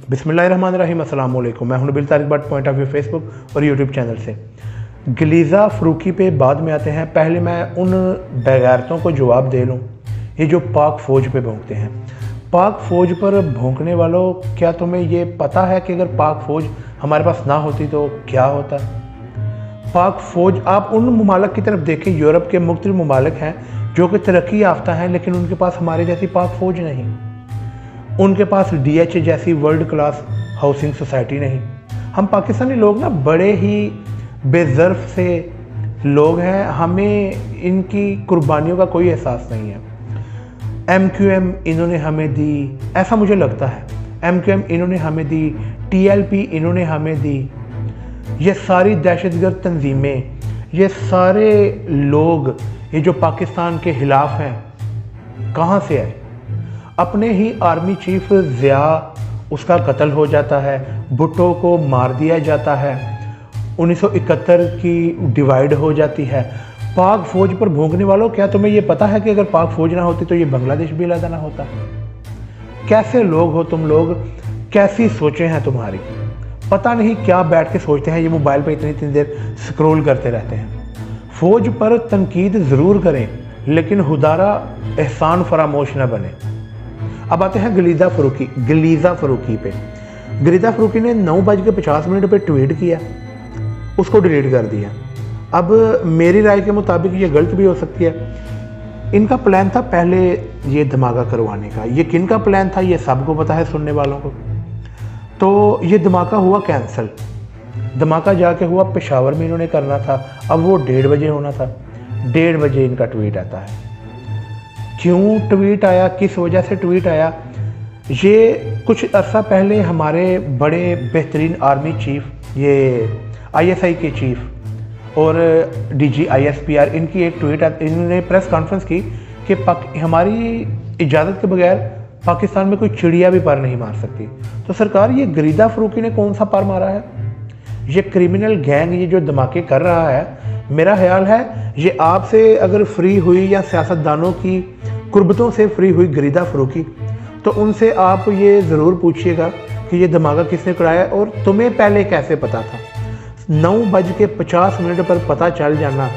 बिस्मिल्लाहिर्रहमानिर्रहीम, अस्सलाम वालेकुम। मैं हूं Nabeel Tariq Bhatt, point of view Facebook और यूट्यूब चैनल से। गलीज़ा फ़रूकी पे बाद में आते हैं। पहले मैं उन बेगैरतों को जवाब दे लूँ, ये जो पाक फ़ौज पे भौंकते हैं। पाक फ़ौज पर भौंकने वालों, क्या तुम्हें ये पता है कि अगर पाक फ़ौज हमारे पास ना होती तो क्या होता? पाक फ़ौज, आप उन ममालिक की तरफ देखें, यूरोप के मुख्तलिफ ममालिक हैं जो कि तरक्की याफ्ता हैं, लेकिन उनके पास हमारे जैसी पाक फ़ौज नहीं। उनके पास DH जैसी वर्ल्ड क्लास हाउसिंग सोसाइटी नहीं। हम पाकिस्तानी लोग ना बड़े ही बेज़र्फ से लोग हैं, हमें इनकी कुर्बानियों का कोई एहसास नहीं है। MQM इन्होंने हमें दी, ऐसा मुझे लगता है। MQM इन्होंने हमें दी, TLP इन्होंने हमें दी। ये सारी दहशतगर्द तंजीमें, ये सारे लोग, ये जो पाकिस्तान के खिलाफ हैं, कहाँ से आए? अपने ही आर्मी चीफ ज़िया, उसका कत्ल हो जाता है, भुट्टो को मार दिया जाता है, 1971 की डिवाइड हो जाती है। पाक फ़ौज पर भौंकने वालों, क्या तुम्हें ये पता है कि अगर पाक फ़ौज ना होती तो ये बांग्लादेश भी अलग ना होता? कैसे लोग हो तुम लोग, कैसी सोचें हैं तुम्हारी? पता नहीं क्या बैठ के सोचते हैं, ये मोबाइल पर इतनी इतनी देर स्क्रॉल करते रहते हैं। फ़ौज पर तनकीद ज़रूर करें, लेकिन हुदारा एहसान फरामोश न बने। अब आते हैं गलीज़ा फ़रूकी पे। गलीज़ा फ़रूकी ने 9:50 पे ट्वीट किया, उसको डिलीट कर दिया। अब मेरी राय के मुताबिक ये गलत भी हो सकती है। इनका प्लान था पहले ये धमाका करवाने का। ये किन का प्लान था ये सबको पता है, सुनने वालों को। तो ये धमाका हुआ कैंसिल। धमाका जाके हुआ पेशावर में, इन्होंने करना था। अब वो 1:30 बजे होना था। 1:30 बजे इनका ट्वीट आता है। क्यों ट्वीट आया, किस वजह से ट्वीट आया? ये कुछ अरसा पहले हमारे बड़े बेहतरीन आर्मी चीफ, ये ISI के चीफ और DG ISPR, इनकी एक ट्वीट, इन्होंने प्रेस कॉन्फ्रेंस की कि हमारी इजाज़त के बगैर पाकिस्तान में कोई चिड़िया भी पर नहीं मार सकती। तो सरकार, ये गलीज़ा फ़रूकी ने कौन सा पर मारा है? ये क्रिमिनल गैंग, ये जो धमाके कर रहा है, मेरा ख्याल है ये आपसे अगर फ्री हुई या सियासतदानों की कुर्बतों से फ्री हुई गलीज़ा फ़रूकी, तो उनसे आप ये ज़रूर पूछिएगा कि ये धमाका किसने कराया और तुम्हें पहले कैसे पता था। 9:50 पर पता चल जाना,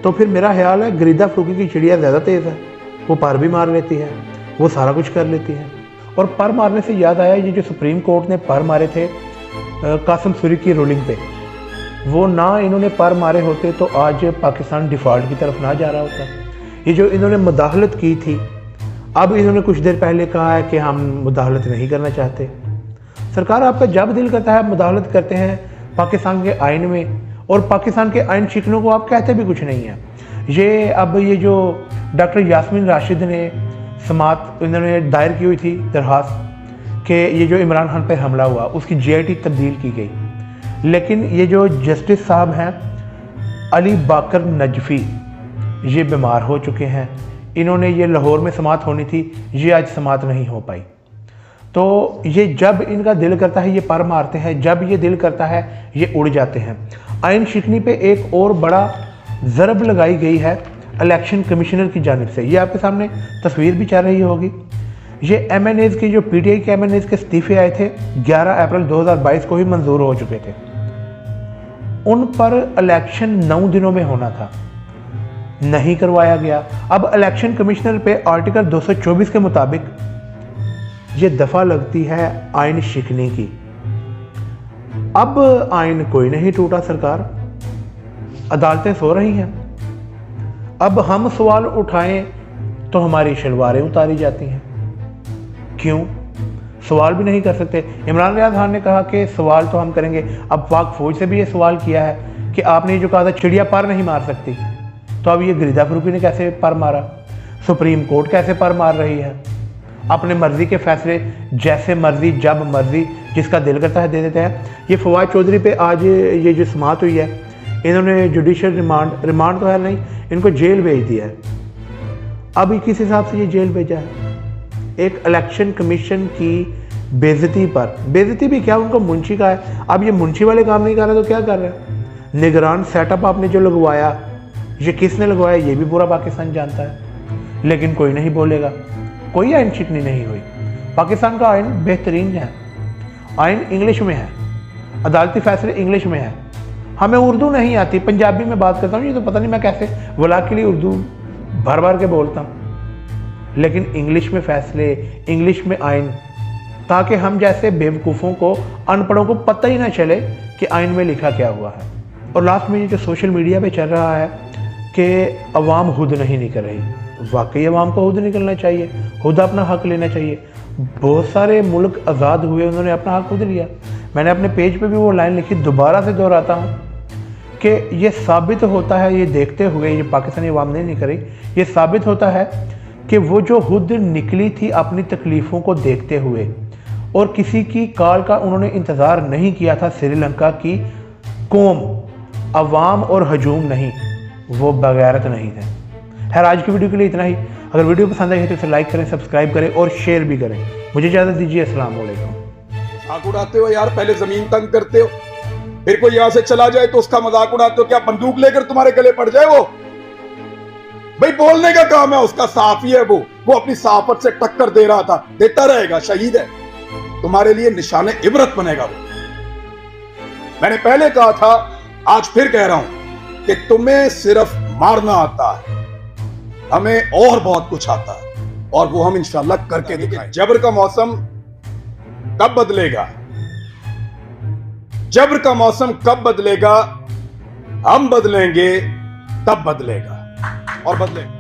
तो फिर मेरा ख्याल है गलीज़ा फ़रूकी की चिड़िया ज़्यादा तेज़ है, वो पर भी मार लेती है, वो सारा कुछ कर लेती है। और पर मारने से याद आया, ये जो सुप्रीम कोर्ट ने पर मारे थे कासिम सूरी की रूलिंग पे, वो ना इन्होंने पर मारे होते तो आज पाकिस्तान डिफ़ॉल्ट की तरफ ना जा रहा होता। ये जो इन्होंने मुदाखलत की थी, अब इन्होंने कुछ देर पहले कहा है कि हम मुदाखलत नहीं करना चाहते। सरकार, आपका जब दिल करता है आप मुदाखलत करते हैं पाकिस्तान के आइन में, और पाकिस्तान के आइन शिकनों को आप कहते भी कुछ नहीं है। ये जो डॉक्टर यास्मीन राशिद ने समात इन्होंने दायर की हुई थी दरख्वास्त कि ये जो इमरान खान पर हमला हुआ उसकी JIT तब्दील की गई, लेकिन ये जो जस्टिस साहब हैं अली बाकर नजफ़ी, ये बीमार हो चुके हैं। इन्होंने ये लाहौर में समात होनी थी, ये आज समात नहीं हो पाई। तो ये जब इनका दिल करता है ये पर मारते हैं, जब ये दिल करता है ये उड़ जाते हैं। आइन शिकनी पे एक और बड़ा ज़रब लगाई गई है इलेक्शन कमिश्नर की जानिब से। ये आपके सामने तस्वीर भी चल रही होगी। ये MNAs की, जो PTI के MNAs के इस्तीफे आए थे 11 अप्रैल 2022 को ही मंजूर हो चुके थे। उन पर इलेक्शन 9 दिनों में होना था, नहीं करवाया गया। अब इलेक्शन कमिश्नर पे आर्टिकल 224 के मुताबिक ये दफा लगती है आइन शिकनी की। अब आइन कोई नहीं टूटा सरकार, अदालतें सो रही हैं। अब हम सवाल उठाएं तो हमारी शलवारें उतारी जाती हैं। क्यों? सवाल भी नहीं कर सकते। इमरान रियाज खान ने कहा कि सवाल तो हम करेंगे। अब पाक फ़ौज से भी ये सवाल किया है कि आपने जो कहा था चिड़िया पर नहीं मार सकती, तो अब ये गलीज़ा फ़रूकी ने कैसे पर मारा? सुप्रीम कोर्ट कैसे पर मार रही है? अपने मर्ज़ी के फैसले जैसे मर्ज़ी, जब मर्ज़ी, जिसका दिल करता है दे देते हैं। ये फवाद चौधरी पे आज ये जो समात हुई है, इन्होंने जुडिशल रिमांड तो है नहीं, इनको जेल भेज दिया है। अब किस हिसाब से ये जेल भेजा है? एक इलेक्शन कमीशन की बेइज्जती पर। बेइज्जती भी क्या, उनको मुंशी का है। अब ये मुंशी वाले काम नहीं कर रहे तो क्या कर रहे हैं? निगरान सेटअप आपने जो लगवाया, ये किसने लगवाया ये भी पूरा पाकिस्तान जानता है, लेकिन कोई नहीं बोलेगा। कोई आइन शिकनी नहीं हुई। पाकिस्तान का आइन बेहतरीन है, आइन इंग्लिश में है, अदालती फैसले इंग्लिश में है, हमें उर्दू नहीं आती, पंजाबी में बात करता हूँ, ये तो पता नहीं मैं कैसे वला के लिए उर्दू भर भर के बोलता हूँ, लेकिन इंग्लिश में फैसले, इंग्लिश में आइन, ताकि हम जैसे बेवकूफ़ों को, अनपढ़ों को पता ही ना चले कि आइन में लिखा क्या हुआ है। और लास्ट में ये जो सोशल मीडिया पे चल रहा है कि अवाम हुद नहीं निकल रही, वाकई अवाम को हुद निकलना चाहिए, खुद अपना हक लेना चाहिए। बहुत सारे मुल्क आज़ाद हुए, उन्होंने अपना हक खुद लिया। मैंने अपने पेज पे भी वो लाइन लिखी, दोबारा से दोहराता हूँ कि ये साबित होता है, ये देखते हुए, ये पाकिस्तानी अवाम नहीं निकल रही, ये साबित होता है कि वो जो हुद निकली थी अपनी तकलीफ़ों को देखते हुए, और किसी की कॉल का उन्होंने इंतज़ार नहीं किया था। श्रीलंका की कौम, अवाम और हजूम नहीं, वो बगैरत नहीं थे। खैर, आज की वीडियो के लिए इतना ही। अगर वीडियो पसंद आई है तो इसे लाइक करें, सब्सक्राइब करें और शेयर भी करें। मुझे इजाज़त दीजिए। अस्सलाम वालेकुम। मजाक उड़ाते हो यार, पहले जमीन तंग करते हो, फिर कोई यहां से चला जाए तो उसका मजाक उड़ाते हो। क्या बंदूक लेकर तुम्हारे गले पड़ जाए? वो भाई बोलने का काम है उसका, साफी है वो अपनी साफत से टक्कर दे रहा था, देता रहेगा, शहीद है, तुम्हारे लिए निशाने इबरत बनेगा वो। मैंने पहले कहा था, आज फिर कह रहा हूं कि तुम्हें सिर्फ मारना आता है, हमें और बहुत कुछ आता है, और वो हम इंशाल्लाह करके दिखाएं। जबर का मौसम कब बदलेगा? जबर का मौसम कब बदलेगा? हम बदलेंगे तब बदलेगा, और बदलेगा।